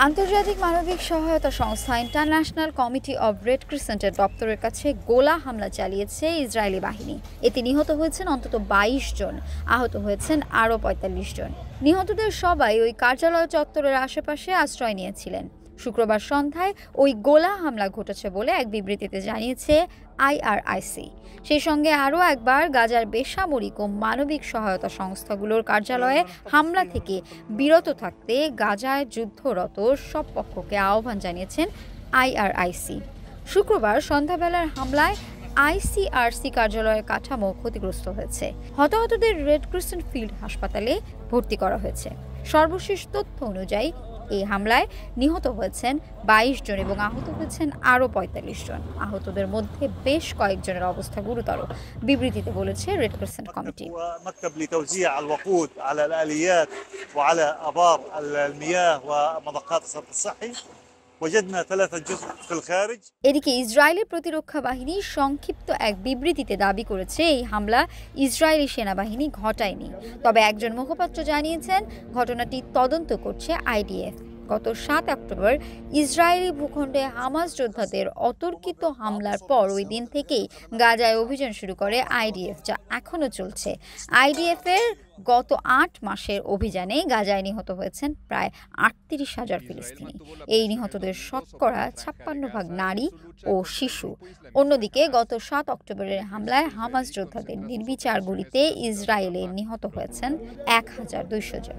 আন্তর্জাতিক মানবিক সহায়তা সংস্থা ইন্টারন্যাশনাল কমিটি অব রেড ক্রিসেন্টের দপ্তরের কাছে গোলা হামলা চালিয়েছে ইসরায়েলি বাহিনী। এতে নিহত হয়েছেন অন্তত ২২ জন, আহত হয়েছেন আরও ৪৫ জন। নিহতদের সবাই ওই কার্যালয় চত্বরের আশেপাশে আশ্রয় নিয়েছিলেন। শুক্রবার সন্ধ্যায় ওই গোলা হামলা ঘটেছে বলে এক বিবৃতিতে জানিয়েছে আইআরআইসি। সেই সঙ্গে আরও একবার গাজার বেসামরিক ও মানবিক সহায়তা সংস্থাগুলোর কার্যালয়ে হামলা থেকে বিরত থাকতে গাজায় যুদ্ধরত সব পক্ষকে আহ্বান জানিয়েছেন আইআরআইসি। শুক্রবার সন্ধ্যাবেলার হামলায় আইসিআরসি কার্যালয়ের কাঠামো ক্ষতিগ্রস্ত হয়েছে। হতাহতদের রেড ক্রিসেন্ট ফিল্ড হাসপাতালে ভর্তি করা হয়েছে। সর্বশেষ তথ্য অনুযায়ী এই হামলায় নিহত হয়েছেন ২২ জন এবং আহত হয়েছেন আরও ৪৫ জন। আহতদের মধ্যে বেশ কয়েকজনের অবস্থা গুরুতর, বিবৃতিতে বলেছে রেড ক্রিসেন্ট কমিটি। এদিকে ইসরায়েলি প্রতিরক্ষা বাহিনী সংক্ষিপ্ত এক বিবৃতিতে দাবি করেছে এই হামলা ইসরায়েলি সেনাবাহিনী ঘটায়নি। তবে একজন মুখপাত্র জানিয়েছেন ঘটনাটি তদন্ত করছে আইডিএফ। গত ৭ অক্টোবর ইসরায়েলি ভূখণ্ডে হামাস যোদ্ধাদের অতর্কিত হামলার পর ওই দিন থেকেই গাজায় অভিযান শুরু করে আইডিএফ, যা এখনও চলছে। আইডিএফের গত ৮ মাসের অভিযানে গাজায় নিহত হয়েছেন প্রায় ৩৮,০০০ ফিলিস্তিনি। এই নিহতদের শতকরা ৫৬% নারী ও শিশু। অন্যদিকে গত ৭ অক্টোবরের হামলায় হামাস যোদ্ধাদের নির্বিচার গুলিতে ইসরায়েলে নিহত হয়েছেন ১,২০০ জন।